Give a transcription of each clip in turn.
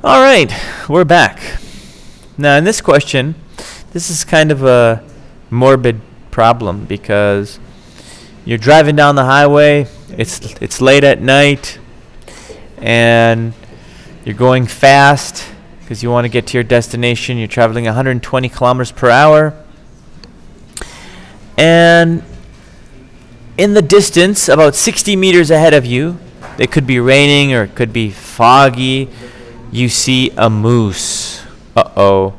All right, we're back. Now in this question, this is kind of a morbid problem because you're driving down the highway, it's late at night, and you're going fast because you want to get to your destination. You're traveling 120 kilometers per hour, and in the distance, about 60 meters ahead of you, it could be raining or it could be foggy, you see a moose. Uh-oh.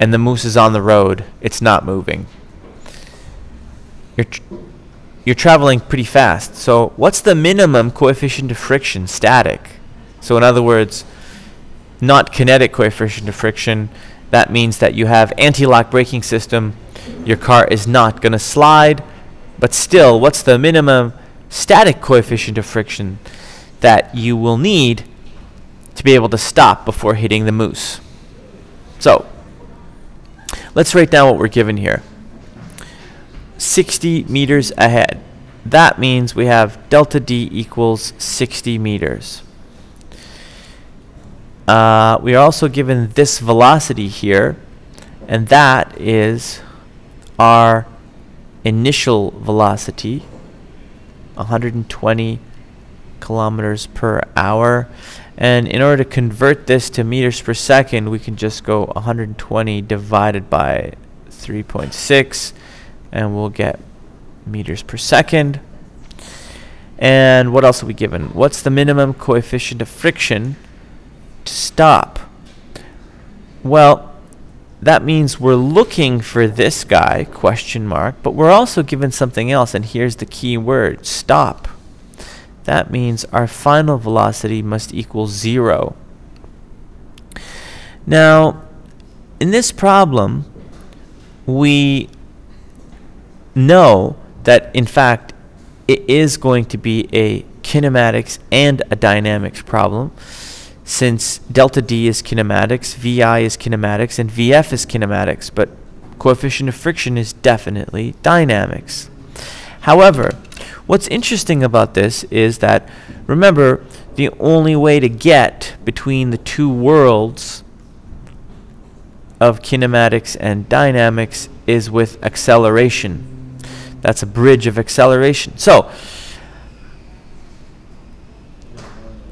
And the moose is on the road. It's not moving. You're traveling pretty fast. So what's the minimum coefficient of friction? Static. So in other words, not kinetic coefficient of friction. That means that you have anti-lock braking system. Your car is not going to slide. But still, what's the minimum static coefficient of friction that you will need to be able to stop before hitting the moose? So let's write down what we're given here. 60 meters ahead. That means we have delta D equals 60 meters. We are also given this velocity here, and that is our initial velocity, 120 kilometers per hour. And in order to convert this to meters per second, we can just go 120 divided by 3.6, and we'll get meters per second. And what else are we given? What's the minimum coefficient of friction to stop? Well, that means we're looking for this guy, question mark, but we're also given something else, and here's the key word, stop. That means our final velocity must equal 0. Now, in this problem, we know that, in fact, it is going to be a kinematics and a dynamics problem, since delta D is kinematics, VI is kinematics, and VF is kinematics, but coefficient of friction is definitely dynamics. However, what's interesting about this is that, remember, the only way to get between the two worlds of kinematics and dynamics is with acceleration. That's a bridge of acceleration. So,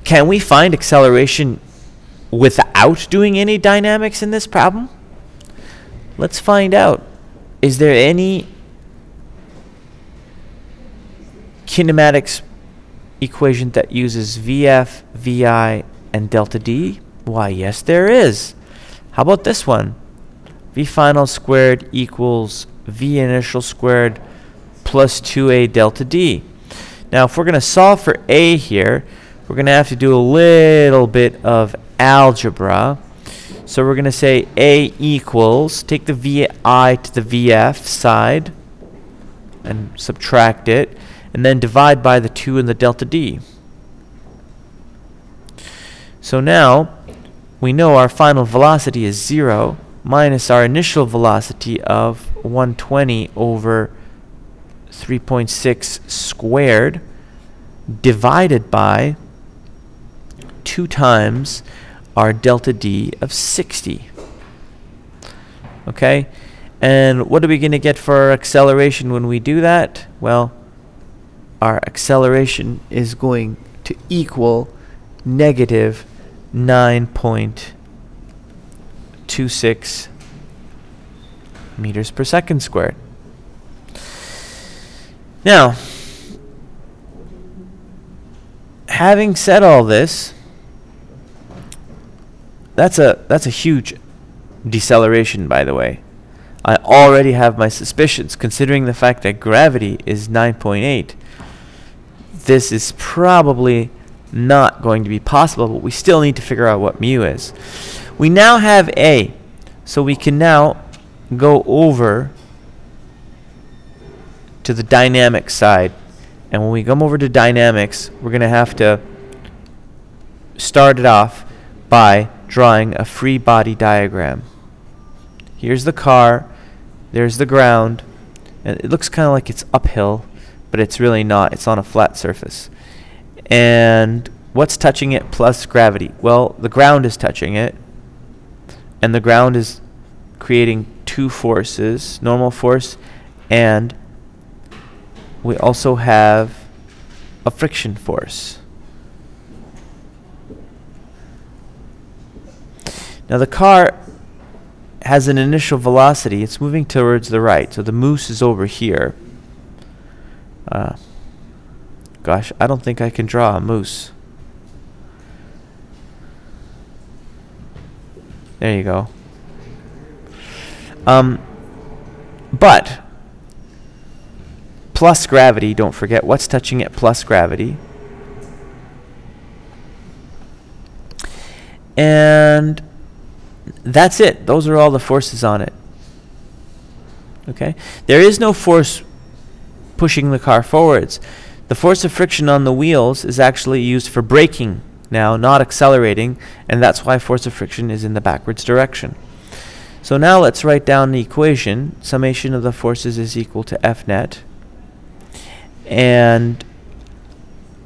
can we find acceleration without doing any dynamics in this problem? Let's find out. Is there any kinematics equation that uses VF, VI, and delta D? Why, yes, there is. How about this one? V final squared equals V initial squared plus 2A delta D. Now, if we're going to solve for A here, we're going to have to do a little bit of algebra. So we're going to say A equals, take the VI to the VF side and subtract it, and then divide by the 2 and the delta D. So now we know our final velocity is 0 minus our initial velocity of 120 over 3.6 squared divided by 2 times our delta D of 60. Okay? And what are we going to get for our acceleration when we do that? Well, our acceleration is going to equal negative 9.26 meters per second squared. Now, having said all this, that's a huge deceleration, by the way. I already have my suspicions, considering the fact that gravity is 9.8. This is probably not going to be possible, but we still need to figure out what mu is. We now have A, so we can now go over to the dynamic side. And when we come over to dynamics, we're going to have to start it off by drawing a free body diagram. Here's the car, there's the ground, and it looks kind of like it's uphill, but it's really not. It's on a flat surface. And what's touching it plus gravity? Well, the ground is touching it, and the ground is creating two forces, normal force, and we also have a friction force. Now the car has an initial velocity. It's moving towards the right, so the moose is over here. Gosh, I don't think I can draw a moose. There you go. But plus gravity, don't forget what's touching it plus gravity. And that's it. Those are all the forces on it. Okay? There is no force pushing the car forwards. The force of friction on the wheels is actually used for braking now, not accelerating, and that's why force of friction is in the backwards direction. So now let's write down the equation. Summation of the forces is equal to F net. And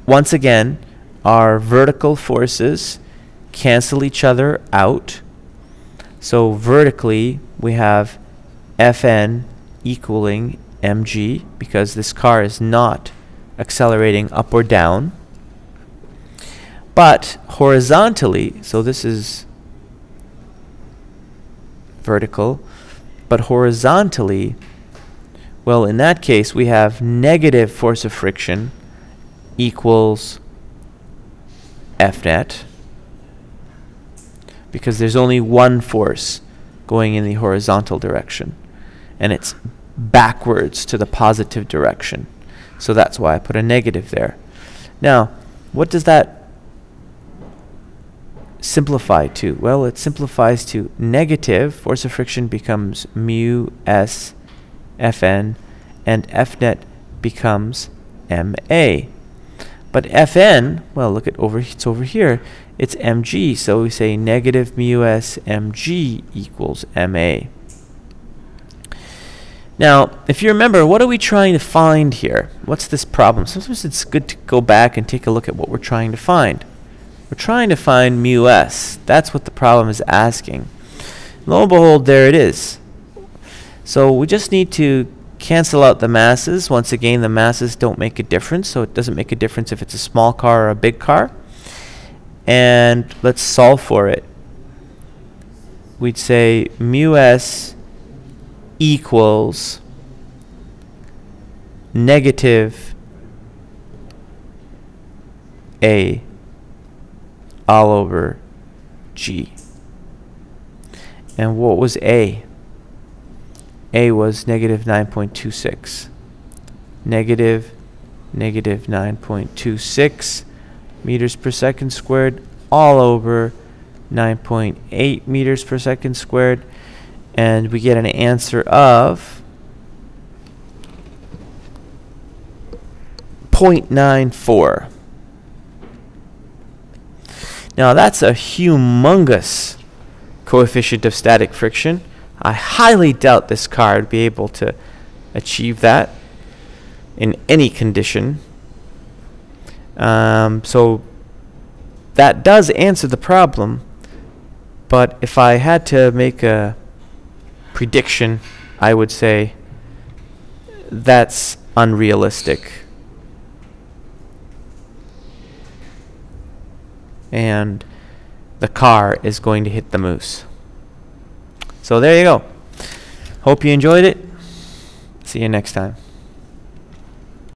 once again, our vertical forces cancel each other out. So vertically, we have Fn equaling mg, because this car is not accelerating up or down. But horizontally, so this is vertical, but horizontally, well, in that case, we have negative force of friction equals F net, because there's only one force going in the horizontal direction, and it's backwards to the positive direction. So that's why I put a negative there. Now, what does that simplify to? Well, it simplifies to negative force of friction becomes mu s Fn, and F net becomes ma. But Fn, well, look at it's over here. It's mg, so we say negative mu s mg equals ma. Now, if you remember, what are we trying to find here? What's this problem? Sometimes it's good to go back and take a look at what we're trying to find. We're trying to find mu s. That's what the problem is asking. Lo and behold, there it is. So we just need to cancel out the masses. Once again, the masses don't make a difference, so it doesn't make a difference if it's a small car or a big car. And let's solve for it. We'd say mu s equals negative a all over g. And what was a? A was negative 9.26. Negative 9.26 meters per second squared all over 9.8 meters per second squared. And we get an answer of 0.94. Now that's a humongous coefficient of static friction. I highly doubt this car would be able to achieve that in any condition. So that does answer the problem, but if I had to make a prediction, I would say that's unrealistic. And the car is going to hit the moose. So there you go. Hope you enjoyed it. See you next time.